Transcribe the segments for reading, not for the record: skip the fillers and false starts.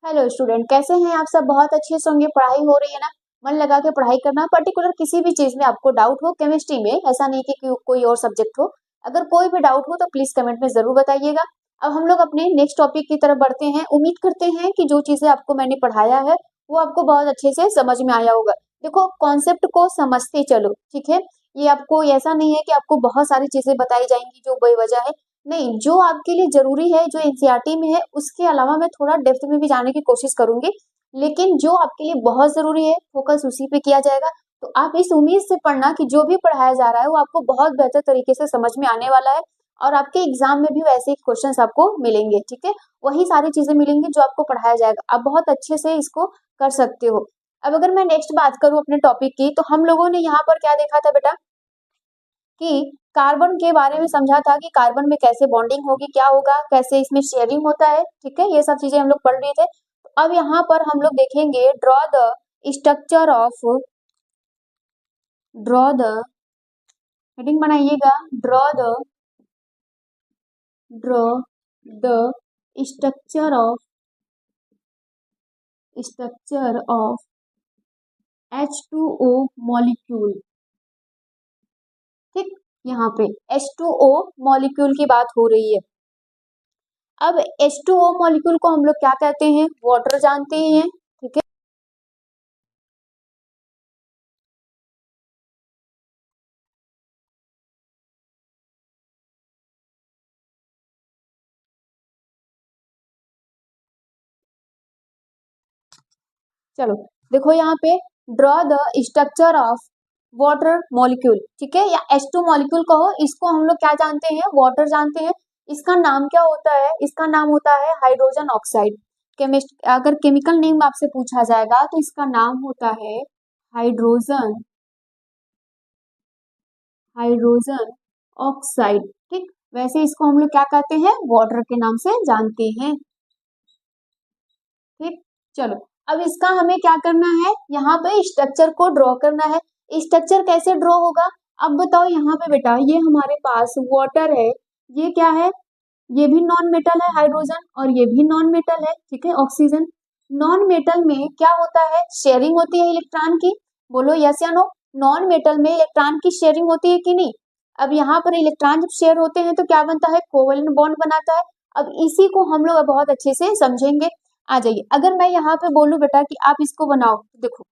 Hello student, कैसे हैं आप सब? बहुत अच्छे से होंगे। पढ़ाई हो रही है ना? मन लगा के पढ़ाई करना। पर्टिकुलर किसी भी चीज में आपको डाउट हो, केमिस्ट्री में, ऐसा नहीं कि कोई और सब्जेक्ट हो, अगर कोई भी डाउट हो तो प्लीज कमेंट में जरूर बताइएगा। अब हम लोग अपने नेक्स्ट टॉपिक की तरफ बढ़ते हैं। उम्मीद करते हैं कि जो चीजें आपको मैंने पढ़ाया है वो आपको बहुत अच्छे से समझ में आया होगा। देखो, कॉन्सेप्ट को समझते चलो, ठीक है। ये आपको ऐसा नहीं है कि आपको बहुत सारी चीजें बताई जाएंगी जो बेवजह है। नहीं, जो आपके लिए जरूरी है, जो एनसीईआरटी में है, उसके अलावा मैं थोड़ा डेप्थ में भी जाने की कोशिश करूंगी। लेकिन जो आपके लिए बहुत जरूरी है, फोकस उसी पे किया जाएगा। तो आप इस उम्मीद से पढ़ना कि जो भी पढ़ाया जा रहा है वो आपको बहुत बेहतर तरीके से समझ में आने वाला है। और आपके एग्जाम में भी वैसे ही क्वेश्चंस आपको मिलेंगे, ठीक है। वही सारी चीजें मिलेंगी जो आपको पढ़ाया जाएगा। आप बहुत अच्छे से इसको कर सकते हो। अब अगर मैं नेक्स्ट बात करूं अपने टॉपिक की, तो हम लोगों ने यहाँ पर क्या देखा था बेटा कि कार्बन के बारे में समझा था कि कार्बन में कैसे बॉन्डिंग होगी, क्या होगा, कैसे इसमें शेयरिंग होता है, ठीक है। ये सब चीजें हम लोग पढ़ रहे थे। तो अब यहाँ पर हम लोग देखेंगे ड्रॉ द हेडिंग बनाइएगा। Draw the structure of H2O molecule, ठीक। यहाँ पे H2O मॉलिक्यूल की बात हो रही है। अब H2O मॉलिक्यूल को हम लोग क्या कहते हैं? वाटर जानते ही हैं, ठीक है। चलो, देखो यहाँ पे draw the structure of water molecule, ठीक है, या H2 मॉलिक्यूल कहो। इसको हम लोग क्या जानते हैं? वाटर जानते हैं। इसका नाम क्या होता है? इसका नाम होता है हाइड्रोजन ऑक्साइड। केमिस्ट अगर केमिकल नेम आपसे पूछा जाएगा तो इसका नाम होता है हाइड्रोजन हाइड्रोजन ऑक्साइड, ठीक। वैसे इसको हम लोग क्या कहते हैं? वाटर के नाम से जानते हैं, ठीक। चलो, अब इसका हमें क्या करना है? यहाँ पे स्ट्रक्चर को ड्रॉ करना है। स्ट्रक्चर कैसे ड्रॉ होगा? अब बताओ यहाँ पे बेटा, ये हमारे पास वाटर है, ये क्या है? ये भी नॉन मेटल है हाइड्रोजन, और ये भी नॉन मेटल है, ठीक है, ऑक्सीजन। नॉन मेटल में क्या होता है? शेयरिंग होती है इलेक्ट्रॉन की। बोलो यस या नो। नॉन मेटल में इलेक्ट्रॉन की शेयरिंग होती है कि नहीं? अब यहाँ पर इलेक्ट्रॉन जब शेयर होते हैं तो क्या बनता है? कोवेलेंट बॉन्ड बनाता है। अब इसी को हम लोग बहुत अच्छे से समझेंगे। आ जाइए, अगर मैं यहाँ पे बोलूं बेटा कि आप इसको बनाओ, तो देखो,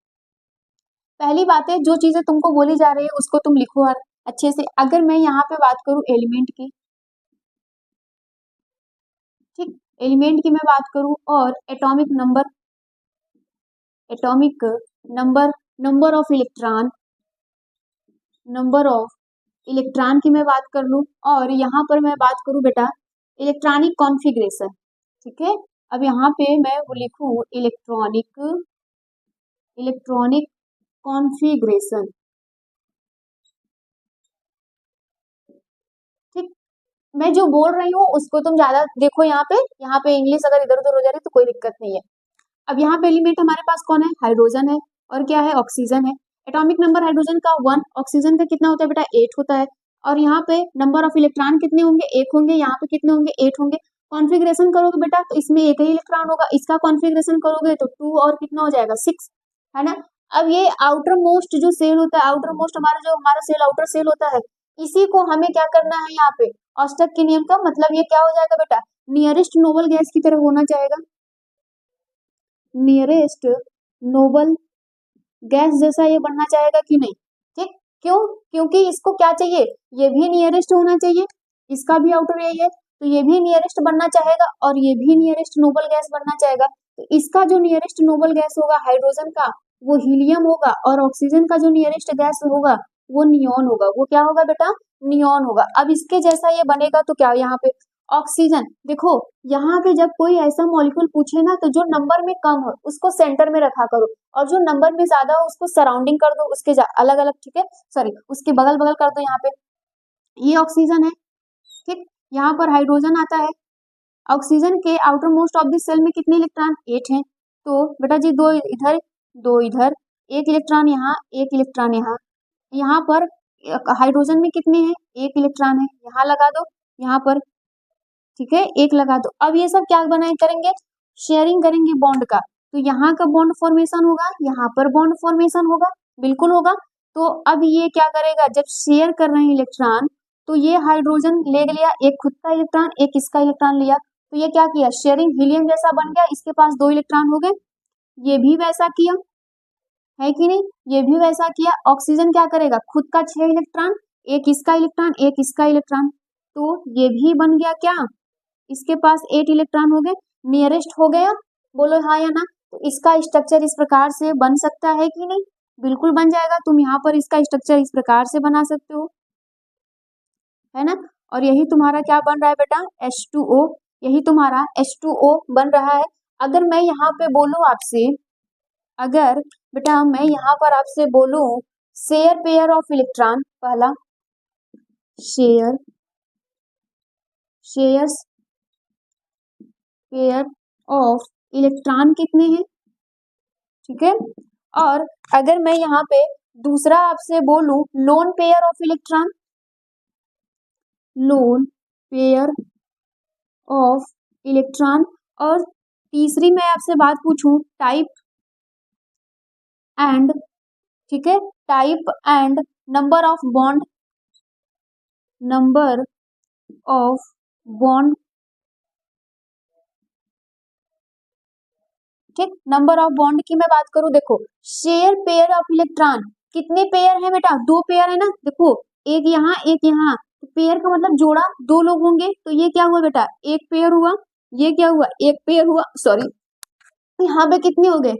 पहली बात है, जो चीजें तुमको बोली जा रही है उसको तुम लिखो हर अच्छे से। अगर मैं यहाँ पे बात करूं एलिमेंट की, ठीक, एलिमेंट की मैं बात करूं, और atomic number number of electron की मैं बात कर लूं, और यहाँ पर मैं बात करूं बेटा इलेक्ट्रॉनिक कॉन्फ़िगरेशन, ठीक है। अब यहाँ पे मैं वो लिखूं इलेक्ट्रॉनिक कॉन्फ़िगरेशन, ठीक। मैं जो बोल रही हूँ उसको तुम ज्यादा देखो। यहाँ पे इंग्लिश अगर इधर उधर हो जा रही है तो कोई दिक्कत नहीं है। अब यहाँ पे एलिमेंट हमारे पास कौन है? हाइड्रोजन है। और क्या है? ऑक्सीजन है। एटॉमिक नंबर हाइड्रोजन का 1, ऑक्सीजन का कितना होता है बेटा? 8 होता है। और यहाँ पे नंबर ऑफ इलेक्ट्रॉन कितने होंगे? 1 होंगे। यहाँ पे कितने होंगे? 8 होंगे। कॉन्फ़िगरेशन करोगे बेटा तो इसमें एक ही इलेक्ट्रॉन होगा। इसका कॉन्फ़िगरेशन करोगे तो 2 और कितना हो जाएगा? 6, है ना। अब ये आउटर मोस्ट जो सेल होता है, आउटर मोस्ट हमारा सेल आउटर सेल होता है, इसी को हमें क्या करना है? यहाँ पे ऑस्टक के नियम का मतलब ये क्या हो जाएगा बेटा? नियरेस्ट नोबल गैस की तरह होना चाहेगा। नियरेस्ट नोबल गैस जैसा ये बनना चाहेगा कि नहीं? ठीक। क्यों? क्योंकि इसको क्या चाहिए? ये भी नियरेस्ट होना चाहिए। इसका भी आउटर यही है, तो ये भी नियरेस्ट बनना चाहेगा और ये भी नियरेस्ट नोबल गैस बनना चाहेगा। तो इसका जो नियरेस्ट नोबल गैस होगा हाइड्रोजन का, वो हीलियम होगा, और ऑक्सीजन का जो नियरेस्ट गैस होगा वो नियॉन होगा। वो क्या होगा बेटा? नियॉन होगा। अब इसके जैसा ये बनेगा तो क्या यहाँ पे ऑक्सीजन, देखो यहाँ पे जब कोई ऐसा मॉलिक्यूल पूछे ना, तो जो नंबर में कम हो उसको सेंटर में रखा करो, और जो नंबर में ज्यादा हो उसको सराउंडिंग कर दो, उसके अलग अलग, ठीक है, सॉरी उसके बगल बगल कर दो। यहाँ पे ये ऑक्सीजन है, ठीक। यहाँ पर हाइड्रोजन आता है। ऑक्सीजन के outermost of the shell में कितने इलेक्ट्रॉन? 8 हैं। तो बेटा जी दो इधर, दो इधर, एक इलेक्ट्रॉन यहाँ, एक इलेक्ट्रॉन यहाँ। यहाँ पर हाइड्रोजन में कितने हैं? एक इलेक्ट्रॉन है, यहाँ लगा दो, यहाँ पर, ठीक है, एक लगा दो। अब ये सब क्या बनाए करेंगे? शेयरिंग करेंगे बॉन्ड का, तो यहाँ का बॉन्ड फॉर्मेशन होगा, यहाँ पर बॉन्ड फॉर्मेशन होगा, बिल्कुल होगा। तो अब ये क्या करेगा, जब शेयर कर रहे हैं इलेक्ट्रॉन, तो ये हाइड्रोजन ले लिया एक खुद का इलेक्ट्रॉन, एक इसका इलेक्ट्रॉन लिया, तो ये क्या किया, शेयरिंग हीलियम जैसा बन गया, इसके पास 2 इलेक्ट्रॉन हो गए। ये भी वैसा किया है कि नहीं, ये भी वैसा किया। ऑक्सीजन क्या करेगा, खुद का 6 इलेक्ट्रॉन, एक इसका इलेक्ट्रॉन, एक इसका इलेक्ट्रॉन, तो ये भी बन गया क्या, इसके पास 8 इलेक्ट्रॉन हो गए, नियरेस्ट हो गया, बोलो हाँ या ना। तो इसका स्ट्रक्चर इस प्रकार से बन सकता है कि नहीं, बिल्कुल बन जाएगा। तुम यहाँ पर इसका स्ट्रक्चर इस प्रकार से बना सकते हो, है ना। और यही तुम्हारा क्या बन रहा है बेटा, H2O, यही तुम्हारा H2O बन रहा है। अगर मैं यहाँ पे बोलूँ आपसे, अगर बेटा मैं यहाँ पर आपसे बोलूँ शेयर पेयर ऑफ इलेक्ट्रॉन, पहला शेयर्स पेयर ऑफ इलेक्ट्रॉन कितने हैं, ठीक है। और अगर मैं यहाँ पे दूसरा आपसे बोलूं lone pair of electron, lone pair of electron, और तीसरी मैं आपसे बात पूछूं टाइप एंड, ठीक है, type and number of bond, number of bond, ठीक, नंबर ऑफ बॉन्ड की मैं बात करूं, देखो शेयर पेयर ऑफ इलेक्ट्रॉन कितने पेयर है बेटा, 2 पेयर है ना, देखो एक यहाँ एक यहाँ, तो पेयर का मतलब जोड़ा, 2 लोग होंगे, तो ये क्या हुआ बेटा, एक पेयर हुआ, ये क्या हुआ, एक पेयर हुआ, सॉरी, यहाँ पे कितने हो गए,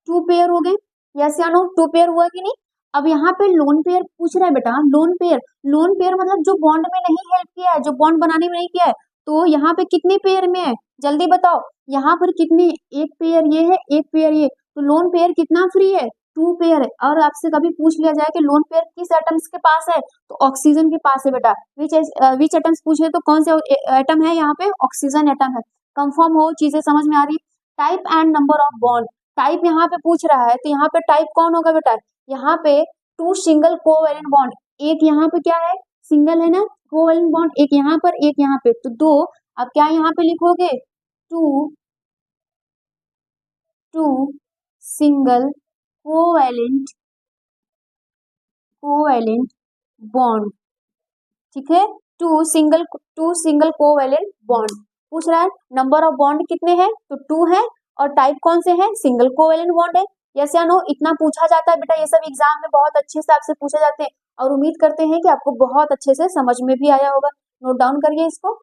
2 पेयर हो गए, यस या नो, 2 पेयर हुआ कि नहीं। अब यहाँ पे लोन पेयर पूछ रहा है बेटा, लोन पेयर, लोन पेयर मतलब जो बॉन्ड में नहीं हेल्प किया है, जो बॉन्ड बनाने में नहीं किया है, तो यहाँ पे कितने पेयर में है, जल्दी बताओ, यहाँ पर कितने, एक पेयर ये है, एक पेयर ये, तो लोन पेयर कितना फ्री है, 2 पेयर है। और आपसे कभी पूछ लिया जाए कि लोन पेयर किस एटम्स के पास है, तो ऑक्सीजन के पास है बेटा। विच एटम्स पूछे तो कौन से एटम है, यहाँ पे ऑक्सीजन एटम है। कंफर्म हो, चीजें समझ में आ रही। Type and number of bond, type यहाँ पे पूछ रहा है, तो यहाँ पे टाइप कौन होगा बेटा, यहाँ पे 2 सिंगल कोवैलेंट बॉन्ड, एक यहाँ पे क्या है, सिंगल है ना, कोवैलेंट बॉन्ड, एक यहाँ पर एक यहाँ पे, तो 2, अब क्या यहाँ पे लिखोगे, 2 सिंगल कोवैलेंट बॉन्ड, ठीक है, 2 सिंगल कोवैलेंट बॉन्ड पूछ रहा है। नंबर ऑफ बॉन्ड कितने हैं, तो 2 है, और टाइप कौन से हैं, सिंगल कोवैलेंट बॉन्ड है, यस या नो। इतना पूछा जाता है बेटा, ये सब एग्जाम में बहुत अच्छे से आपसे पूछे जाते हैं, और उम्मीद करते हैं कि आपको बहुत अच्छे से समझ में भी आया होगा। नोट डाउन करिए इसको।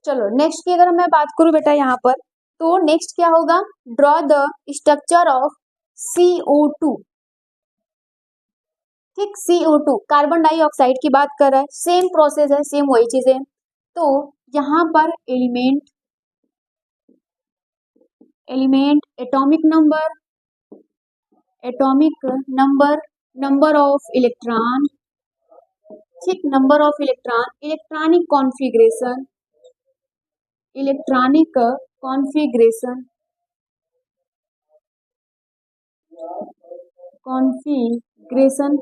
चलो नेक्स्ट की अगर मैं बात करूं बेटा यहाँ पर, तो नेक्स्ट क्या होगा, draw the structure of CO2, ठीक, CO2 कार्बन डाइऑक्साइड की बात कर रहा है, सेम प्रोसेस है, सेम वही चीजें। तो यहाँ पर element atomic number, number of electron, ठीक, number of electron, electronic configuration, configuration,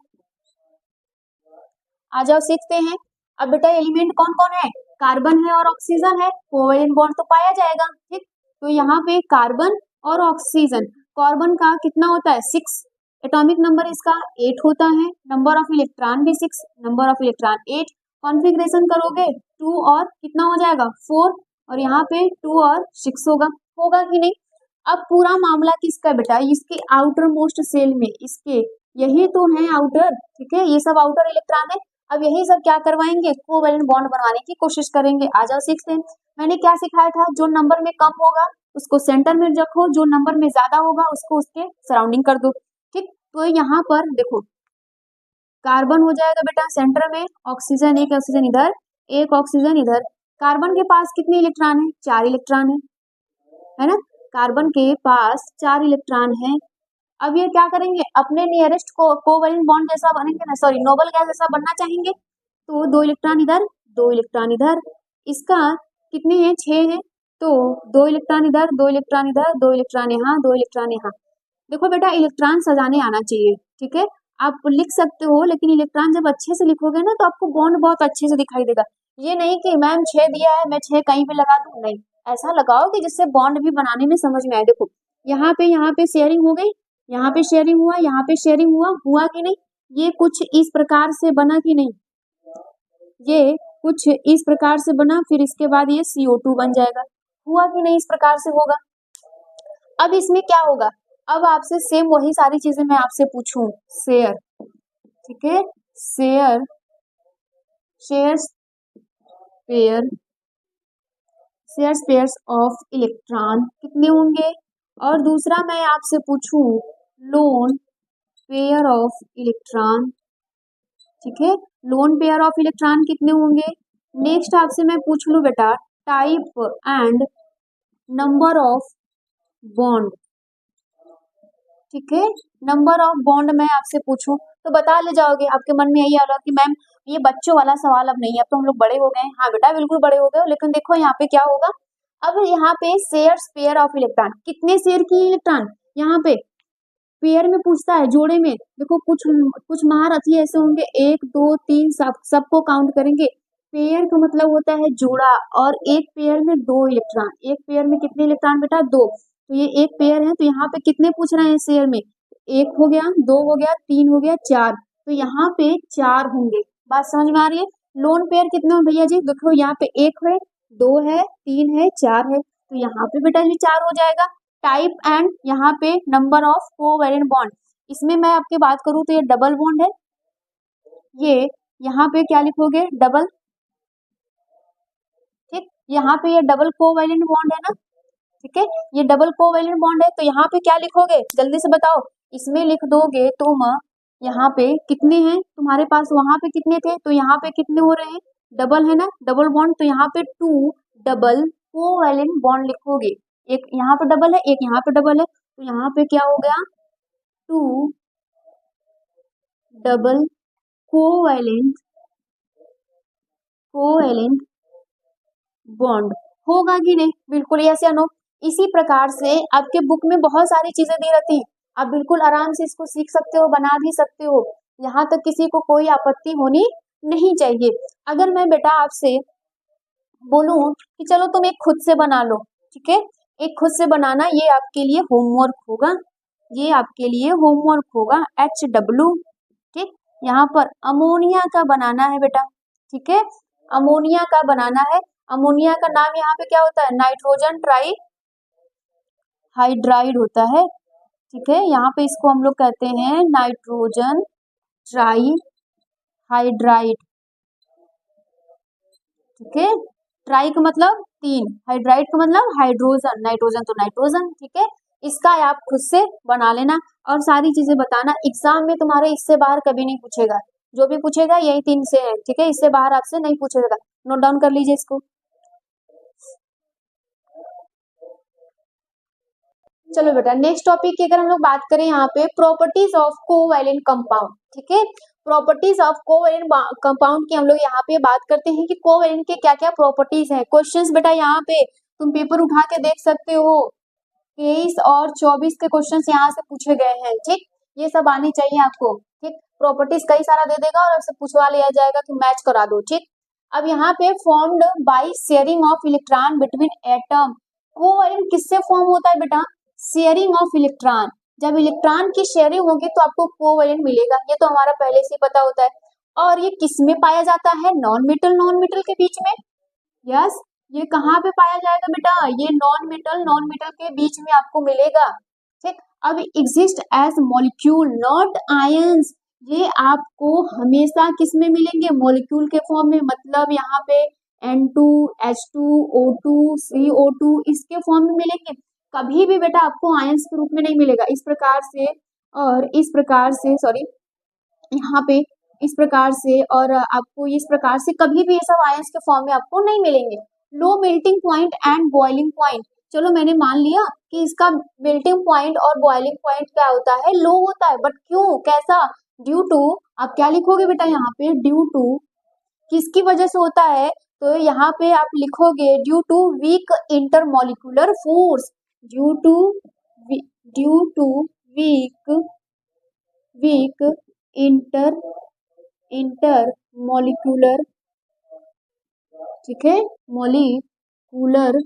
आ जाओ सीखते हैं। अब बेटा एलिमेंट कौन कौन है, कार्बन है और ऑक्सीजन है, कोवैलेंट बॉन्ड तो पाया जाएगा, ठीक। तो यहाँ पे कार्बन और ऑक्सीजन, कार्बन का कितना होता है, 6, एटॉमिक नंबर इसका 8 होता है, नंबर ऑफ इलेक्ट्रॉन भी 6, नंबर ऑफ इलेक्ट्रॉन 8, कॉन्फ़िगरेशन करोगे 2 और कितना हो जाएगा 4, और यहाँ पे 2 और 6 होगा कि नहीं। अब पूरा मामला किसका बेटा, इसके आउटर मोस्ट सेल में, इसके यही तो है आउटर, ठीक है, ये सब आउटर इलेक्ट्रॉन है। अब यही सब क्या करवाएंगे, कोवैलेंट बॉन्ड बनवाने की कोशिश करेंगे। आ जाओ सीखते हैं। मैंने क्या सिखाया था, जो नंबर में कम होगा उसको सेंटर में रखो, जो नंबर में ज्यादा होगा उसको उसके सराउंडिंग कर दो, ठीक। तो यहाँ पर देखो कार्बन हो जाएगा बेटा सेंटर में, ऑक्सीजन, एक ऑक्सीजन इधर, एक ऑक्सीजन इधर। कार्बन के पास कितने इलेक्ट्रॉन है, 4 इलेक्ट्रॉन है ना, कार्बन के पास 4 इलेक्ट्रॉन है। अब ये क्या करेंगे, अपने नियरेस्ट को कोवैलेंट बॉन्ड जैसा बनेंगे ना, सॉरी नोबल गैस जैसा बनना चाहेंगे, तो 2 इलेक्ट्रॉन इधर, 2 इलेक्ट्रॉन इधर, इसका कितने हैं, 6 है, तो 2 इलेक्ट्रॉन इधर, 2 इलेक्ट्रॉन इधर, 2 इलेक्ट्रॉन यहाँ, 2 इलेक्ट्रॉन यहाँ, देखो बेटा, इलेक्ट्रॉन सजाने आना चाहिए, ठीक है। आप लिख सकते हो, लेकिन इलेक्ट्रॉन जब अच्छे से लिखोगे ना तो आपको बॉन्ड बहुत अच्छे से दिखाई देगा। ये नहीं कि मैम 6 दिया है, मैं 6 कहीं पे लगा दूं, नहीं, ऐसा लगाओ कि जिससे बॉन्ड भी बनाने में समझ में आए। देखो यहाँ पे शेयरिंग हो गई, यहाँ पे शेयरिंग हुआ, यहाँ पे शेयरिंग हुआ कि नहीं? ये कुछ इस प्रकार से बना कि नहीं? ये कुछ इस प्रकार से बना, फिर इसके बाद ये CO2 बन जाएगा, हुआ कि नहीं? इस प्रकार से होगा। अब इसमें क्या होगा? अब आपसे सेम वही सारी चीजें मैं आपसे पूछूं, शेयर, ठीक है, share, shares pair, shares pairs of electron कितने होंगे? और दूसरा मैं आपसे पूछूं, लोन पेयर ऑफ इलेक्ट्रॉन, ठीक है, लोन पेयर ऑफ इलेक्ट्रॉन कितने होंगे? नेक्स्ट आपसे मैं पूछ लूं बेटा, type and number of bond, ठीक है, नंबर ऑफ बॉन्ड मैं आपसे पूछूं तो बता ले जाओगे। आपके मन में यही आ रहा कि मैम ये बच्चों वाला सवाल अब नहीं है, अब तो हम लोग बड़े हो गए हैं। हाँ बेटा, बिल्कुल बड़े हो गए हो, लेकिन देखो यहाँ पे क्या होगा। अब यहाँ पे शेयर्स पेयर ऑफ इलेक्ट्रॉन, कितने शेयर की इलेक्ट्रॉन? यहाँ पे पेयर में पूछता है, जोड़े में। देखो कुछ कुछ महारथी ऐसे होंगे, 1 2 3 सबको काउंट करेंगे। पेयर का मतलब होता है जोड़ा, और एक पेयर में 2 इलेक्ट्रॉन। एक पेयर में कितने इलेक्ट्रॉन बेटा? 2। तो ये एक पेयर है, तो यहाँ पे कितने पूछ रहे हैं शेयर में? 1 हो गया, 2 हो गया, 3 हो गया, 4। तो यहाँ पे 4 होंगे। बात समझ में आ रही है? लोन पेयर कितने हो भैया जी? देखो यहाँ पे 1 है, 2 है, 3 है, 4 है, तो यहाँ पे बेटा ये 4 हो जाएगा। टाइप एंड यहाँ पे नंबर ऑफ कोवैलेंट बॉन्ड, इसमें मैं आपके बात करूं तो ये डबल बॉन्ड है। ये यहाँ पे क्या लिखोगे? डबल, ठीक, यहाँ पे ये डबल कोवैलेंट बॉन्ड है ना, ठीक है, ये डबल कोवैलेंट बॉन्ड है। तो यहाँ पे क्या लिखोगे? जल्दी से बताओ। इसमें लिख दोगे तुम, यहाँ पे कितने हैं तुम्हारे पास, वहां पे कितने थे, तो यहाँ पे कितने हो रहे हैं? डबल है ना, डबल बॉन्ड, तो यहाँ पे 2 डबल कोवैलेंट बॉन्ड लिखोगे। एक यहाँ पे डबल है, एक यहाँ पे डबल है, तो यहाँ पे क्या हो गया? 2 डबल कोवैलेंट कोवैलेंट बॉन्ड होगा कि नहीं? बिल्कुल यस या नो? इसी प्रकार से आपके बुक में बहुत सारी चीजें दी रहती हैं, आप बिल्कुल आराम से इसको सीख सकते हो, बना भी सकते हो, यहाँ तक किसी को कोई आपत्ति होनी नहीं चाहिए। अगर मैं बेटा आपसे बोलूं कि चलो तुम एक खुद से बना लो, ठीक है, एक खुद से बनाना, ये आपके लिए होमवर्क होगा, ये आपके लिए होमवर्क होगा। HW, ठीक, यहाँ पर अमोनिया का बनाना है बेटा, ठीक है, अमोनिया का बनाना है। अमोनिया का नाम यहाँ पे क्या होता है? नाइट्रोजन ट्राई हाइड्राइड होता है, ठीक है, यहाँ पे इसको हम लोग कहते हैं नाइट्रोजन ट्राई हाइड्राइड, ठीक है, ट्राई का मतलब 3, हाइड्राइड का मतलब हाइड्रोजन, नाइट्रोजन तो नाइट्रोजन, ठीक है। इसका आप खुद से बना लेना और सारी चीजें बताना। एग्जाम में तुम्हारे इससे बाहर कभी नहीं पूछेगा, जो भी पूछेगा यही 3 से है, ठीक है, इससे बाहर आपसे नहीं पूछेगा। नोट डाउन कर लीजिए इसको। चलो बेटा, नेक्स्ट टॉपिक की अगर हम लोग बात करें, यहाँ पे प्रॉपर्टीज ऑफ कोवैलेंट कंपाउंड, ठीक है, प्रॉपर्टीज ऑफ कोवैलेंट कंपाउंड की हम लोग यहाँ पे बात करते हैं कि कोवैलेंट के क्या क्या प्रॉपर्टीज है। क्वेश्चंस बेटा यहाँ पे तुम पेपर उठा के देख सकते हो, 23 और 24 के क्वेश्चंस यहाँ से पूछे गए हैं, ठीक, ये सब आनी चाहिए आपको, ठीक, प्रॉपर्टीज कई सारा दे देगा और आपसे पूछवा लिया जाएगा कि मैच करा दो, ठीक। अब यहाँ पे formed by sharing of electron between atom, covalent किससे फॉर्म होता है बेटा? शेयरिंग ऑफ इलेक्ट्रॉन, जब इलेक्ट्रॉन की शेयरिंग होगी तो आपको कोवैलेंट मिलेगा, ये तो हमारा पहले से पता होता है। और ये किसमें पाया जाता है? नॉन मेटल के बीच में, यस, ये कहाँ पे पाया जाएगा बेटा? ये नॉन मेटल के बीच में आपको मिलेगा, ठीक। अब exist as molecule not ions, ये आपको हमेशा किस में मिलेंगे? मॉलिक्यूल के फॉर्म में, मतलब यहाँ पे N2 H2 O2 CO2 इसके फॉर्म में मिलेंगे, कभी भी बेटा आपको आयंस के रूप में नहीं मिलेगा। इस प्रकार से और इस प्रकार से, सॉरी, यहाँ पे इस प्रकार से और आपको इस प्रकार से कभी भी ये सब आयंस के फॉर्म में आपको नहीं मिलेंगे। Low melting point and boiling point, चलो मैंने मान लिया कि इसका मेल्टिंग पॉइंट और बॉइलिंग पॉइंट क्या होता है? लो होता है, बट क्यों, कैसा? ड्यू टू, आप क्या लिखोगे बेटा यहाँ पे? ड्यू टू, किसकी वजह से होता है? तो यहाँ पे आप लिखोगे due to weak intermolecular force, due to weak weak inter inter molecular, ठीक है, मॉलिक्यूलर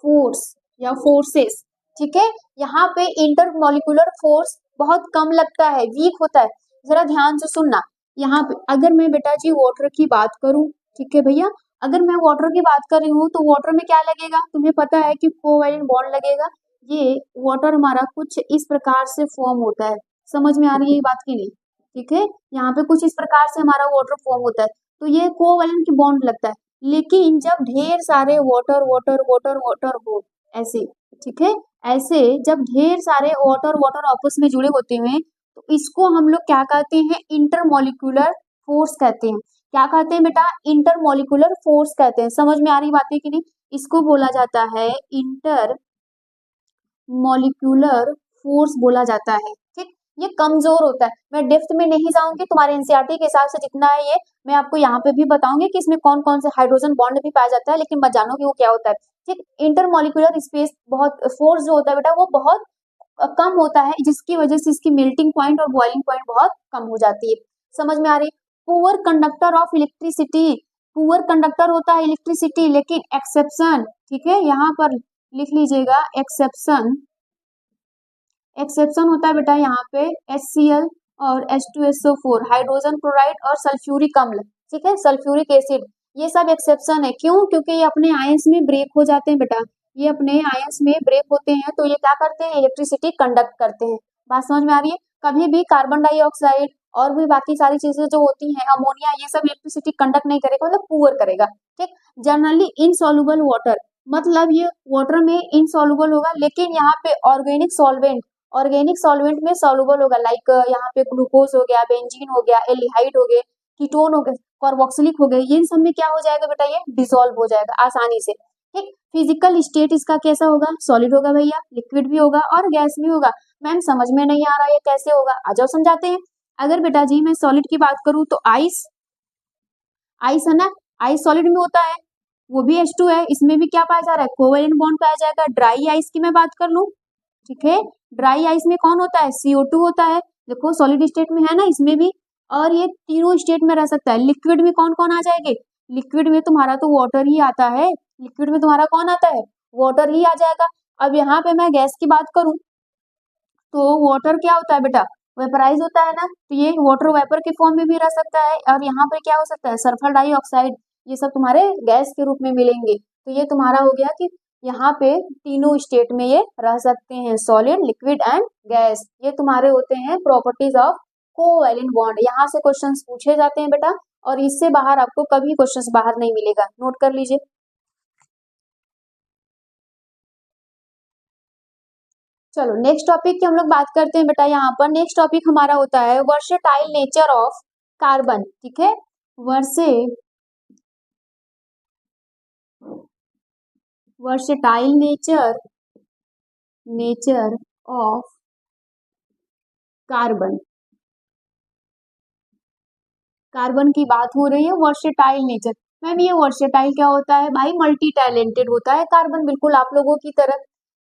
फोर्स या फोर्सेस, ठीक है। यहाँ पे इंटर मॉलिक्यूलर फोर्स बहुत कम लगता है, वीक होता है। जरा ध्यान से सुनना, यहाँ पे अगर मैं बेटा जी वाटर की बात करूं, ठीक है भैया, अगर मैं वाटर की बात कर रही हूँ तो वाटर में क्या लगेगा, तुम्हें पता है कि कोवैलेंट बॉन्ड लगेगा। ये वाटर हमारा कुछ इस प्रकार से फॉर्म होता है, समझ में आ रही है ये बात की नहीं, ठीक है। यहाँ पे कुछ इस प्रकार से हमारा वाटर फॉर्म होता है, तो ये कोवैलेंट की बॉन्ड लगता है। लेकिन जब ढेर सारे वाटर वाटर वाटर वाटर हो ऐसे, ठीक है, ऐसे जब ढेर सारे वाटर वाटर आपस में जुड़े होते हैं तो इसको हम लोग क्या कहते हैं, इंटरमॉलिक्यूलर फोर्स कहते हैं। क्या कहते हैं बेटा, इंटरमॉलिक्यूलर फोर्स कहते हैं। समझ में आ रही बातें कि नहीं, इसको बोला जाता है इंटर मॉलिक्यूलर फोर्स बोला जाता है, ठीक। ये कमजोर होता है, मैं डेप्थ में नहीं जाऊंगी, तुम्हारे एनसीईआरटी के हिसाब से जितना है ये मैं आपको यहाँ पे भी बताऊंगी कि इसमें कौन कौन से हाइड्रोजन बॉन्ड भी पाया जाता है, लेकिन मत जानो कि वो क्या होता है, ठीक। इंटरमॉलिक्यूलर स्पेस बहुत फोर्स जो होता है बेटा वो बहुत कम होता है, जिसकी वजह से इसकी मेल्टिंग पॉइंट और बॉइलिंग पॉइंट बहुत कम हो जाती है। समझ में आ रही, poor conductor of electricity, poor conductor होता है इलेक्ट्रिसिटी, लेकिन एक्सेप्शन, ठीक है, यहाँ पर लिख लीजिएगा एक्सेप्शन, एक्सेप्शन होता है बेटा यहाँ पे HCl और H2SO4, हाइड्रोजन क्लोराइड और सल्फ्यूरिक अम्ल, ठीक है, सल्फ्यूरिक एसिड, ये सब एक्सेप्शन है। क्यों, क्योंकि ये अपने आयंस में ब्रेक हो जाते हैं बेटा, ये अपने आयंस में ब्रेक होते हैं तो ये क्या करते हैं, इलेक्ट्रिसिटी कंडक्ट करते हैं। बात समझ में आ रही है। कभी भी कार्बन डाइऑक्साइड और भी बाकी सारी चीजें जो होती हैं, अमोनिया, ये सब इलेक्ट्रिसिटी कंडक्ट नहीं करेगा, मतलब पुअर करेगा, ठीक। जनरली इनसॉल्युबल वाटर, मतलब ये वाटर में इनसॉल्युबल होगा, लेकिन यहाँ पे ऑर्गेनिक सॉल्वेंट, ऑर्गेनिक सॉल्वेंट में सॉल्युबल होगा, लाइक यहाँ पे ग्लूकोज हो गया, बेंजीन हो गया, एल्डिहाइड हो गए, कीटोन हो गए, कार्बोक्सिलिक हो गए, इन सब में क्या हो जाएगा बेटा, ये डिसॉल्व हो जाएगा आसानी से, ठीक। फिजिकल स्टेट इसका कैसा होगा, सॉलिड होगा भैया, लिक्विड भी होगा और गैस भी होगा। मैम समझ में नहीं आ रहा है कैसे होगा, आ जाओ समझाते हैं। अगर बेटा जी मैं सॉलिड की बात करूं तो आइस, आइस है ना, आइस सॉलिड में होता है, वो भी H2 है, इसमें भी क्या पाया जा रहा है, कोवेलेंट बॉन्ड पाया जाएगा। ड्राई आइस की मैं बात कर लूं, ठीक है, ड्राई आइस में कौन होता है, CO2 होता है, देखो सॉलिड स्टेट में है ना इसमें भी, और ये तीनों स्टेट में रह सकता है। लिक्विड में कौन कौन आ जाएंगे, लिक्विड में तुम्हारा तो वाटर ही आता है, लिक्विड में तुम्हारा कौन आता है, वाटर ही आ जाएगा। अब यहाँ पे मैं गैस की बात करूं तो वाटर क्या होता है बेटा, वेपराइज होता है ना, तो ये वाटर वेपर के फॉर्म में भी रह सकता है, और यहाँ पे क्या हो सकता है, सल्फर डाइऑक्साइड, ये सब तुम्हारे गैस के रूप में मिलेंगे। तो ये तुम्हारा हो गया कि यहाँ पे तीनों स्टेट में ये रह सकते हैं, सॉलिड, लिक्विड एंड गैस, ये तुम्हारे होते हैं प्रॉपर्टीज ऑफ कोवैलेंट बॉन्ड। यहाँ से क्वेश्चंस पूछे जाते हैं बेटा, और इससे बाहर आपको कभी क्वेश्चंस बाहर नहीं मिलेगा, नोट कर लीजिए। चलो नेक्स्ट टॉपिक की हम लोग बात करते हैं बेटा, यहाँ पर नेक्स्ट टॉपिक हमारा होता है वर्सेटाइल नेचर ऑफ कार्बन, ठीक है, versatile nature, nature of carbon, carbon की बात हो रही है, वर्सेटाइल नेचर। मैम ये वर्सेटाइल क्या होता है भाई, मल्टी टैलेंटेड होता है कार्बन, बिल्कुल आप लोगों की तरह।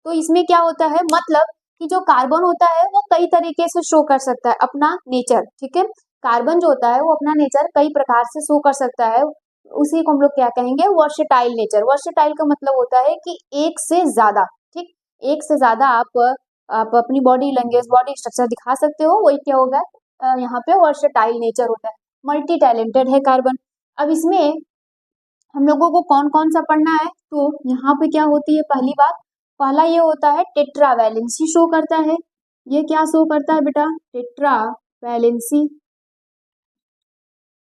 तो इसमें क्या होता है, मतलब कि जो कार्बन होता है वो कई तरीके से शो कर सकता है अपना नेचर, ठीक है, कार्बन जो होता है वो अपना नेचर कई प्रकार से शो कर सकता है, उसी को हम लोग क्या कहेंगे, वर्सेटाइल नेचर। वर्सेटाइल का मतलब होता है कि एक से ज्यादा, ठीक, एक से ज्यादा आप अपनी बॉडी लैंग्वेज, बॉडी स्ट्रक्चर दिखा सकते हो, वही क्या होगा, यहाँ पे वर्सेटाइल नेचर होता है, मल्टी टैलेंटेड है कार्बन। अब इसमें हम लोगों को कौन कौन सा पढ़ना है, तो यहाँ पे क्या होती है, पहली बात, पहला ये होता है टेट्रा वैलेंसी शो करता है, ये क्या शो करता है बेटा, टेट्रा वैलेंसी,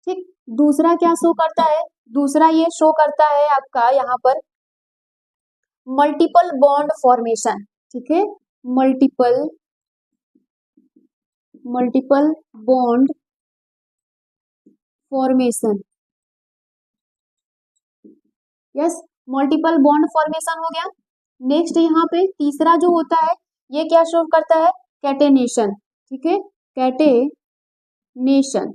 ठीक। दूसरा क्या शो करता है, दूसरा ये शो करता है आपका यहाँ पर मल्टीपल बॉन्ड फॉर्मेशन, ठीक है, multiple multiple bond formation, yes, multiple bond formation हो गया। नेक्स्ट यहाँ पे तीसरा जो होता है ये क्या शो करता है, कैटेनेशन, ठीक है, कैटेनेशन,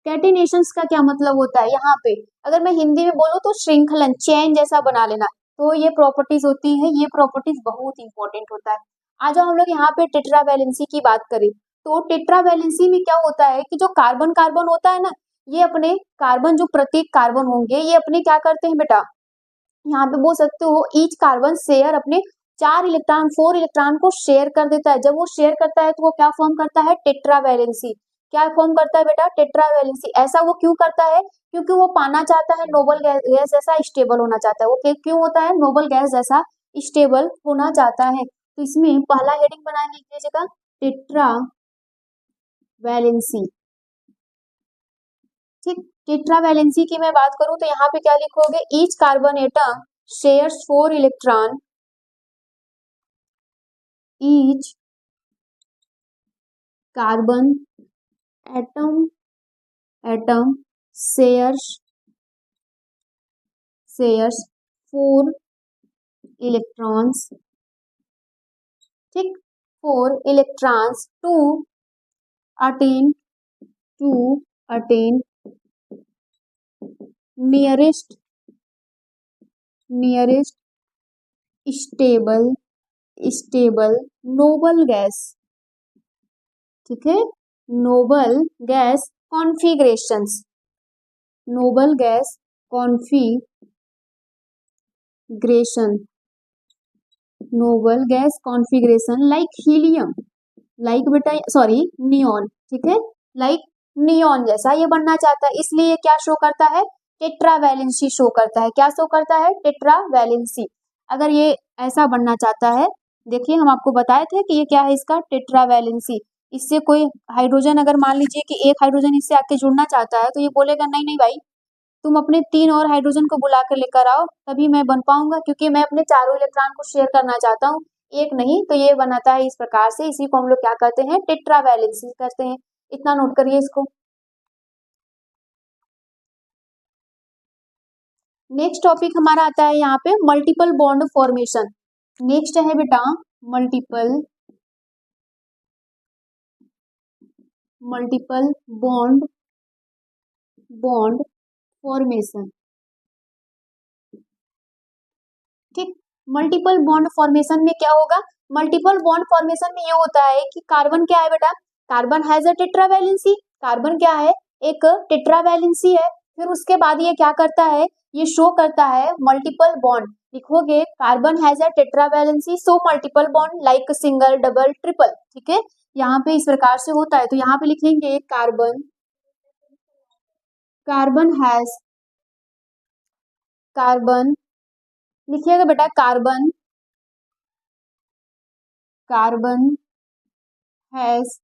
कैटेनेशंस का क्या मतलब होता है, यहाँ पे अगर मैं हिंदी में बोलूँ तो श्रृंखलन, चेन जैसा बना लेना, तो ये प्रॉपर्टीज होती है, ये प्रॉपर्टीज बहुत इंपॉर्टेंट होता है। आ जाओ हम लोग यहाँ पे टेट्रा वैलेंसी की बात करें तो टेट्रा वैलेंसी में क्या होता है कि जो कार्बन कार्बन होता है ना, ये अपने कार्बन जो प्रत्येक कार्बन होंगे ये अपने क्या करते हैं बेटा, यहाँ पे बोल सकते हो ईच कार्बन शेयर अपने 4 इलेक्ट्रॉन को शेयर कर देता है। जब वो शेयर करता है तो वो क्या फॉर्म करता है, टेट्रा वैलेंसी। क्या फॉर्म करता है बेटा, टेट्रा वैलेंसी। ऐसा वो क्यों करता है, क्योंकि वो पाना चाहता है नोबल गैस जैसा स्टेबल होना चाहता है। वो क्यों होता है, नोबल गैस जैसा स्टेबल होना चाहता है। तो इसमें पहला हेडिंग बना लीजिएगा टेट्रा वैलेंसी। ठीक, टेट्रा वैलेंसी की मैं बात करूं तो यहाँ पे क्या लिखोगे, each carbon atom shares 4 electron, each carbon atom shares 4 electrons. ठीक, 4 electrons to attain nearest stable noble gas. ठीक है, noble gas configurations, noble gas configuration like helium, like बेटा सॉरी नियॉन। ठीक है, लाइक नियॉन जैसा ये बनना चाहता है, इसलिए ये क्या शो करता है, टेट्रा वैलेंसी शो करता है। क्या शो करता है, टेट्रा वैलेंसी। अगर ये ऐसा बनना चाहता है, देखिए हम आपको बताए थे कि ये क्या है, इसका टेट्रा वैलेंसी। इससे कोई हाइड्रोजन अगर मान लीजिए कि एक हाइड्रोजन इससे आके जुड़ना चाहता है तो ये बोलेगा नहीं नहीं भाई, तुम अपने 3 और हाइड्रोजन को बुला कर लेकर आओ तभी मैं बन पाऊंगा, क्योंकि मैं अपने चारों इलेक्ट्रॉन को शेयर करना चाहता हूँ, एक नहीं। तो ये बनाता है इस प्रकार से, इसी को हम लोग क्या कहते हैं, टेट्रा वैलेंसी कहते हैं। इतना नोट करिए इसको। नेक्स्ट टॉपिक हमारा आता है यहाँ पे मल्टीपल बॉन्ड फॉर्मेशन। नेक्स्ट है बेटा मल्टीपल बॉन्ड फॉर्मेशन। ठीक, मल्टीपल बॉन्ड फॉर्मेशन में क्या होगा, मल्टीपल बॉन्ड फॉर्मेशन में ये होता है कि कार्बन क्या है बेटा, carbon has a tetra valency, carbon क्या है, एक टेट्रा वैलेंसी है। फिर उसके बाद ये क्या करता है, ये शो करता है मल्टीपल बॉन्ड। लिखोगे carbon has a tetra valency so multiple bond like single double triple. ठीक है, यहाँ पे इस प्रकार से होता है। तो यहाँ पे लिखेंगे कार्बन लिखिएगा बेटा, carbon has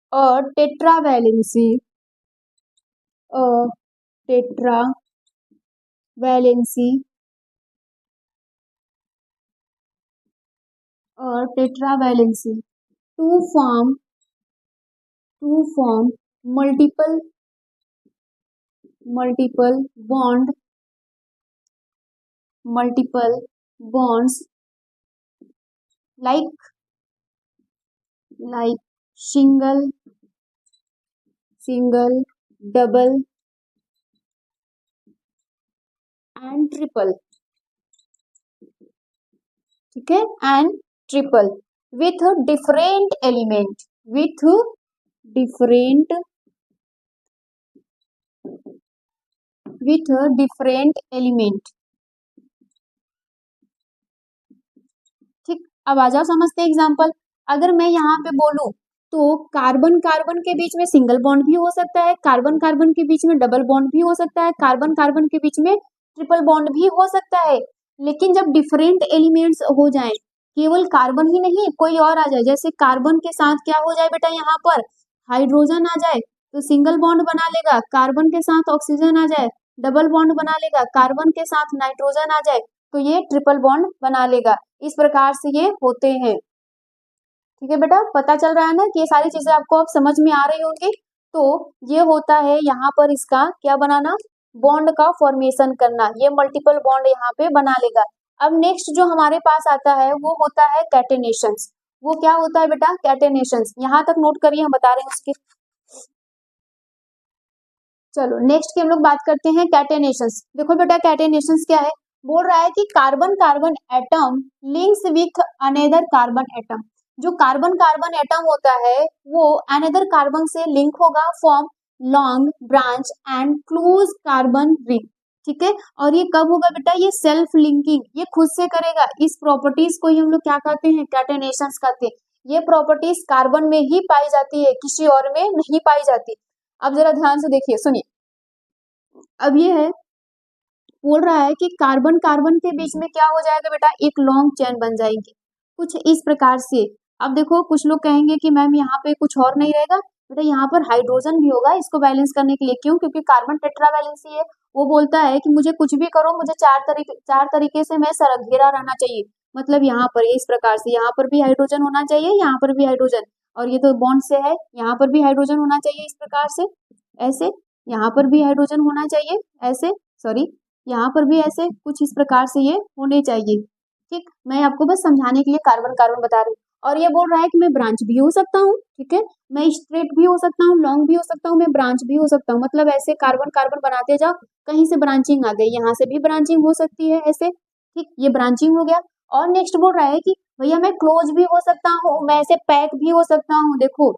a tetra valency two form multiple bonds like single double and triple। ठीक है, and triple with different element ठीक, अब आ जाओ समझते हैं एग्जांपल। अगर मैं यहाँ पे बोलूं तो कार्बन कार्बन के बीच में सिंगल बॉन्ड भी हो सकता है, कार्बन कार्बन के बीच में डबल बॉन्ड भी हो सकता है, कार्बन कार्बन के बीच में ट्रिपल बॉन्ड भी हो सकता है। लेकिन जब डिफरेंट एलिमेंट्स हो जाए, केवल कार्बन ही नहीं कोई और आ जाए, जैसे कार्बन के साथ क्या हो जाए बेटा, यहाँ पर हाइड्रोजन आ जाए तो सिंगल बॉन्ड बना लेगा, कार्बन के साथ ऑक्सीजन आ जाए डबल बॉन्ड बना लेगा, कार्बन के साथ नाइट्रोजन आ जाए तो ये ट्रिपल बॉन्ड बना लेगा। इस प्रकार से ये होते हैं। ठीक है बेटा, पता चल रहा है ना कि ये सारी चीजें आपको अब समझ में आ रही होंगी। तो ये होता है यहाँ पर इसका क्या बनाना, बॉन्ड का फॉर्मेशन करना, ये मल्टीपल बॉन्ड यहाँ पे बना लेगा। अब नेक्स्ट जो हमारे पास आता है वो होता है कैटेनेशंस। वो क्या होता है बेटा, कैटेनेशंस। यहाँ तक नोट करिए, हम बता रहे हैं उसके। चलो नेक्स्ट की हम लोग बात करते हैं कैटेनेशंस। देखो बेटा कैटेनेशंस क्या है, बोल रहा है कि carbon carbon atom links with another carbon atom. जो कार्बन कार्बन एटम होता है वो अनदर कार्बन से लिंक होगा, form long branch and close carbon ring. ठीक है, और ये कब होगा बेटा, ये सेल्फ लिंकिंग, ये खुद से करेगा। इस प्रॉपर्टीज को ही हम लोग क्या कहते हैं, कैटेनेशंस कहते हैं। ये प्रॉपर्टीज कार्बन में ही पाई जाती है, किसी और में नहीं पाई जाती। अब जरा ध्यान से देखिए, सुनिए। अब ये है, बोल रहा है कि कार्बन कार्बन के बीच में क्या हो जाएगा बेटा, एक लॉन्ग चेन बन जाएगी कुछ इस प्रकार से। अब देखो कुछ लोग कहेंगे कि मैम यहाँ पे कुछ और नहीं रहेगा, बेटा यहाँ पर हाइड्रोजन भी होगा इसको बैलेंस करने के लिए। क्यों? क्योंकि कार्बन टेट्रा वैलेंसी है। वो बोलता है कि मुझे कुछ भी करो, मुझे चार तरीके से मैं सरघेरा रहना चाहिए। मतलब यहाँ पर इस प्रकार से, यहाँ पर भी हाइड्रोजन होना चाहिए, यहाँ पर भी हाइड्रोजन, और ये तो बॉन्ड से है, यहाँ पर भी हाइड्रोजन होना चाहिए इस प्रकार से, ऐसे यहाँ पर भी हाइड्रोजन होना चाहिए, ऐसे सॉरी यहाँ पर भी ऐसे कुछ इस प्रकार से ये होने चाहिए। ठीक, मैं आपको बस समझाने के लिए कार्बन कार्बन बता रही हूँ। और ये बोल रहा है कि मैं ब्रांच भी हो सकता हूँ, ठीक है, मैं स्ट्रेट भी हो सकता हूँ, लॉन्ग भी हो सकता हूँ, मैं ब्रांच भी हो सकता हूँ। मतलब ऐसे कार्बन कार्बन बनाते जाओ, कहीं से ब्रांचिंग आ गई, यहाँ से भी ब्रांचिंग हो सकती है ऐसे। ठीक, ये ब्रांचिंग हो गया। और नेक्स्ट बोल रहा है कि भैया मैं क्लोज भी हो सकता हूँ, मैं ऐसे पैक भी हो सकता हूँ। देखो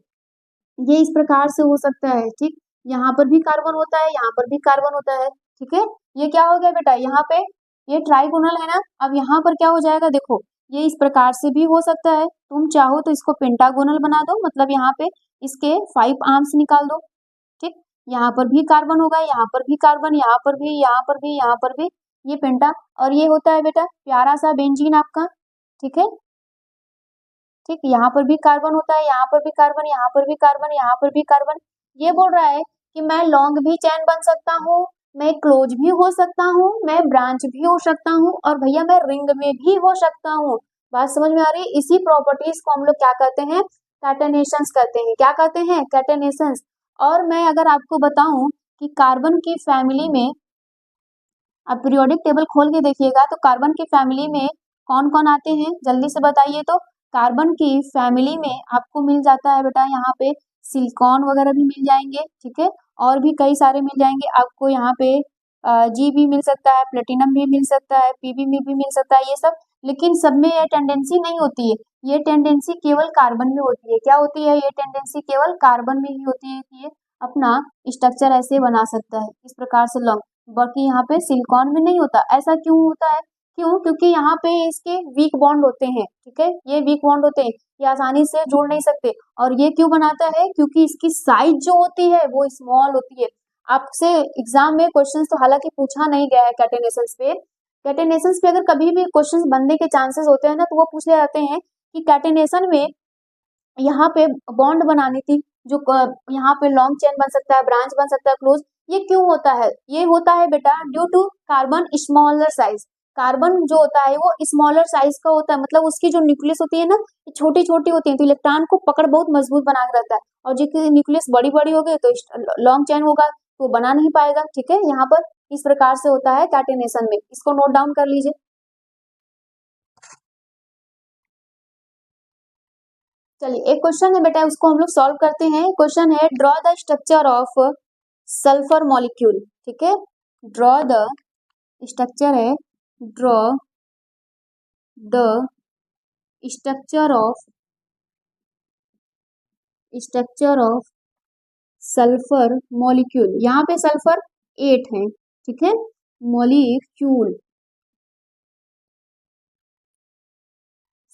ये इस प्रकार से हो सकता है। ठीक, यहाँ पर भी कार्बन होता है, यहाँ पर भी कार्बन होता है। ठीक है, ये क्या हो गया बेटा, यहाँ पे ये ट्राइगोनल है ना, अब यहाँ पर क्या हो जाएगा, देखो ये इस प्रकार से भी हो सकता है। तुम चाहो तो इसको पेंटागोनल बना दो, मतलब यहाँ पे इसके 5 आर्म्स निकाल दो। ठीक, यहाँ पर भी कार्बन होगा, यहाँ पर भी कार्बन, यहाँ पर भी, यहाँ पर भी, यहाँ पर भी, ये पेंटा। और ये होता है बेटा प्यारा सा बेंजीन आपका। ठीक है, ठीक, यहाँ पर भी कार्बन होता है, यहाँ पर भी कार्बन, यहाँ पर भी कार्बन, यहाँ पर भी कार्बन। ये बोल रहा है कि मैं लॉन्ग भी चैन बन सकता हूँ, मैं क्लोज भी हो सकता हूँ, मैं ब्रांच भी हो सकता हूँ, और भैया मैं रिंग में भी हो सकता हूँ। बात समझ में आ रही है? इसी प्रॉपर्टीज को हम लोग क्या कहते हैं, कैटेनेशंस कहते हैं। क्या कहते हैं, कैटेनेशंस। और मैं अगर आपको बताऊं कि कार्बन की फैमिली में, अब पीरियोडिक टेबल खोल के देखिएगा तो कार्बन की फैमिली में कौन कौन आते हैं, जल्दी से बताइए। तो कार्बन की फैमिली में आपको मिल जाता है बेटा यहाँ पे सिलिकॉन वगैरह भी मिल जाएंगे, ठीक है, और भी कई सारे मिल जाएंगे आपको यहाँ पे। जी भी मिल सकता है, प्लेटिनम भी मिल सकता है, पीबी में भी मिल सकता है, ये सब। लेकिन सब में ये टेंडेंसी नहीं होती है, ये टेंडेंसी केवल कार्बन में होती है। क्या होती है, ये टेंडेंसी केवल कार्बन में ही होती है कि ये अपना स्ट्रक्चर ऐसे बना सकता है इस प्रकार से लॉन्ग, बाकी यहाँ पे सिलिकॉन में नहीं होता। ऐसा क्यों होता है, क्यों? क्योंकि यहाँ पे इसके वीक बॉन्ड होते हैं। ठीक है, ये वीक बॉन्ड होते हैं, ये आसानी से जुड़ नहीं सकते। और ये क्यों बनाता है, क्योंकि इसकी साइज जो होती है वो स्मॉल होती है। आपसे एग्जाम में क्वेश्चंस तो हालांकि पूछा नहीं गया है कैटेनेशंस पे। कैटेनेशंस पे अगर कभी भी क्वेश्चंस बनने के चांसेस होते हैं ना, तो वो पूछ ले जाते हैं कि कैटेनेशन में यहाँ पे बॉन्ड बनानी थी, जो यहाँ पे लॉन्ग चेन बन सकता है, ब्रांच बन सकता है, क्लोज, ये क्यों होता है? ये होता है बेटा due to carbon smaller size. Carbon जो होता है वो स्मॉलर साइज का होता है, मतलब उसकी जो न्यूक्लियस होती है ना, छोटी छोटी होती है, तो इलेक्ट्रॉन को पकड़ बहुत मजबूत बना के रहता है। और जिसकी न्यूक्लियस बड़ी बड़ी हो गई तो लॉन्ग चेन होगा तो बना नहीं पाएगा। ठीक है, यहाँ पर इस प्रकार से होता है कैटेनेशन में, इसको नोट डाउन कर लीजिए। चलिए एक क्वेश्चन है बेटा, उसको हम लोग सॉल्व करते हैं। क्वेश्चन है draw the structure of sulphur molecule. ठीक है, ड्रॉ द स्ट्रक्चर है, draw the structure of sulphur molecule. यहाँ पे सल्फर 8 है, ठीक है, मॉलिक्यूल,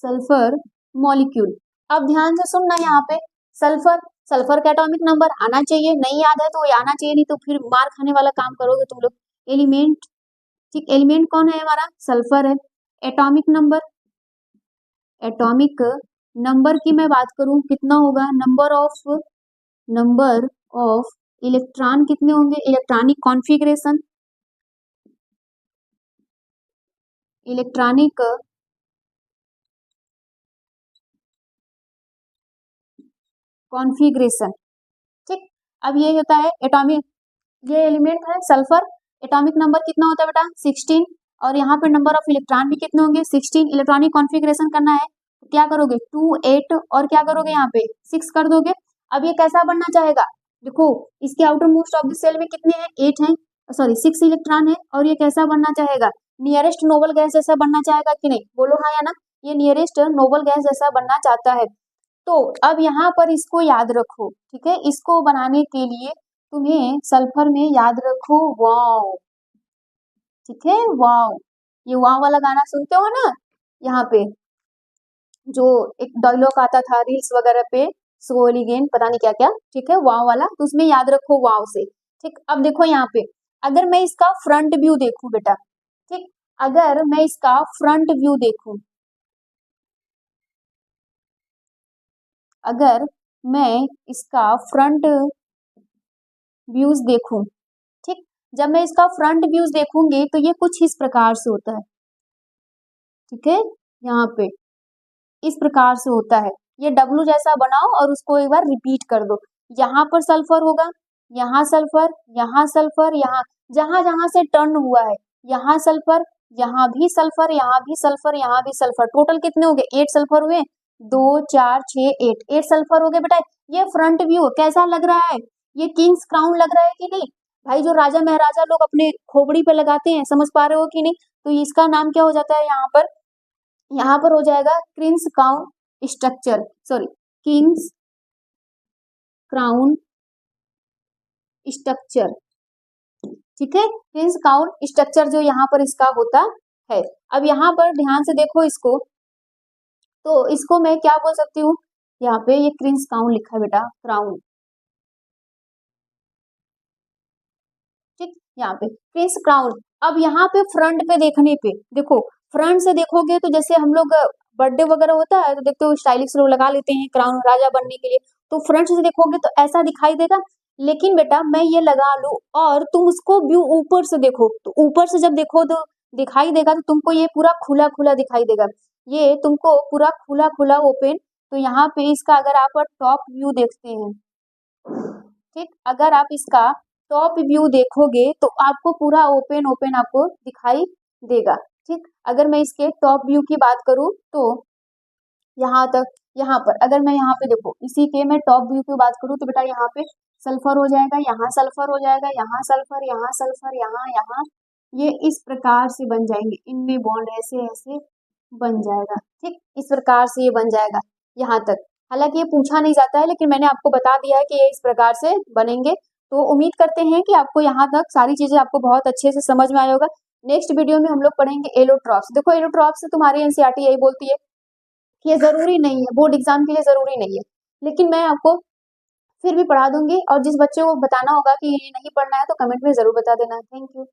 सल्फर मॉलिक्यूल। अब ध्यान से सुनना, यहाँ पे सल्फर, सल्फर का एटॉमिक नंबर आना चाहिए, नहीं याद है तो ये आना चाहिए, नहीं तो फिर मार खाने वाला काम करोगे तुम लोग। एलिमेंट, ठीक, एलिमेंट कौन है हमारा, सल्फर है। एटॉमिक नंबर, एटॉमिक नंबर की मैं बात करूं कितना होगा, नंबर ऑफ इलेक्ट्रॉन कितने होंगे, इलेक्ट्रॉनिक कॉन्फ़िगरेशन, इलेक्ट्रॉनिक कॉन्फ़िगरेशन। ठीक, अब ये होता है एटॉमिक, ये एलिमेंट है सल्फर, एटॉमिक नंबर कितना होता है बेटा 16, और यहाँ पे नंबर ऑफ इलेक्ट्रॉन भी कितने होंगे 16। इलेक्ट्रॉनिक कॉन्फ़िगरेशन करना है क्या करोगे 2 8 और क्या करोगे यहाँ पे 6 कर दोगे। अब ये कैसा बनना चाहेगा, देखो इसके outermost of the shell में कितने हैं, 8 हैं, सॉरी 6 इलेक्ट्रॉन है, और ये कैसा बनना चाहेगा, नियरेस्ट नोबल गैस जैसा बनना चाहेगा कि नहीं, बोलो हाँ या ना, ये नियरेस्ट नोबल गैस जैसा बनना चाहता है। तो अब यहाँ पर इसको याद रखो, ठीक है, इसको बनाने के लिए तुम्हें सल्फर में याद रखो वाव, ठीक है, वाव, ये वाव वाला गाना सुनते हो ना, यहाँ पे जो एक डायलॉग आता था रील्स वगैरह पे, सोल अगेन पता नहीं क्या क्या, ठीक है, वाव वाला, तो उसमें याद रखो वाव से। ठीक, अब देखो यहाँ पे अगर मैं इसका फ्रंट व्यू देखूं बेटा, ठीक, अगर मैं इसका फ्रंट व्यू देखूं, अगर मैं इसका फ्रंट व्यूज देखूं, ठीक, जब मैं इसका फ्रंट व्यूज देखूंगी तो ये कुछ इस प्रकार से होता है, ठीक है, यहाँ पे इस प्रकार से होता है, ये डब्लू जैसा बनाओ और उसको एक बार रिपीट कर दो, यहाँ पर सल्फर होगा, यहाँ सल्फर, यहाँ सल्फर, यहाँ जहां जहां से टर्न हुआ है, यहाँ सल्फर, यहाँ भी सल्फर, यहाँ भी सल्फर, यहाँ भी सल्फर, टोटल कितने हो गए, 8 सल्फर हुए, 2 4 6 8 सल्फर हो गए बेटा। ये फ्रंट व्यू कैसा लग रहा है, ये किंग्स क्राउन लग रहा है कि नहीं भाई, जो राजा महाराजा लोग अपने खोपड़ी पे लगाते हैं, समझ पा रहे हो कि नहीं, तो इसका नाम क्या हो जाता है यहाँ पर, यहाँ पर हो जाएगा queen's crown structure, sorry king's crown structure, ठीक है, क्वींस क्राउन स्ट्रक्चर जो यहाँ पर इसका होता है। अब यहाँ पर ध्यान से देखो इसको, तो इसको मैं क्या बोल सकती हूँ, यहाँ पे ये क्वींस क्राउन लिखा है बेटा, क्राउन, ठीक, यहाँ पे क्वींस क्राउन। अब यहाँ पे फ्रंट पे देखने पे देखो, फ्रंट से देखोगे तो जैसे हम लोग बर्थडे वगैरह होता है तो देखते हो स्टाइलिश लोग लगा लेते हैं क्राउन राजा बनने के लिए, तो फ्रंट से देखोगे तो ऐसा दिखाई देगा, लेकिन बेटा मैं ये लगा लूं और तुम उसको व्यू ऊपर से देखो, तो ऊपर से जब देखो तो दिखाई देगा, तो तुमको ये पूरा खुला खुला दिखाई देगा, ये तुमको पूरा खुला खुला ओपन। तो यहाँ पे इसका अगर आप टॉप व्यू देखते हैं, ठीक, अगर आप इसका टॉप व्यू देखोगे तो आपको पूरा ओपन ओपन आपको दिखाई देगा, ठीक, अगर मैं इसके टॉप व्यू की बात करूं तो यहाँ तक, यहाँ पर अगर मैं यहाँ पे देखो इसी के मैं टॉप व्यू की बात करूँ तो बेटा यहाँ पे सल्फर हो जाएगा, यहाँ सल्फर हो जाएगा, यहाँ सल्फर, यहाँ सल्फर, यहाँ यहाँ, ये इस प्रकार से बन जाएंगे, इनमें बॉन्ड ऐसे ऐसे बन जाएगा, ठीक, इस प्रकार से ये बन जाएगा यहाँ तक। हालांकि ये पूछा नहीं जाता है, लेकिन मैंने आपको बता दिया है कि ये इस प्रकार से बनेंगे। तो उम्मीद करते हैं कि आपको यहाँ तक सारी चीजें आपको बहुत अच्छे से समझ में आया होगा। नेक्स्ट वीडियो में हम लोग पढ़ेंगे एलोट्रॉप्स। देखो एलोट्रॉप्स से तुम्हारी एनसीईआरटी यही बोलती है कि ये जरूरी नहीं है, बोर्ड एग्जाम के लिए जरूरी नहीं है, लेकिन मैं आपको फिर भी पढ़ा दूंगी, और जिस बच्चे को बताना होगा कि ये नहीं पढ़ना है तो कमेंट में जरूर बता देना। Thank you.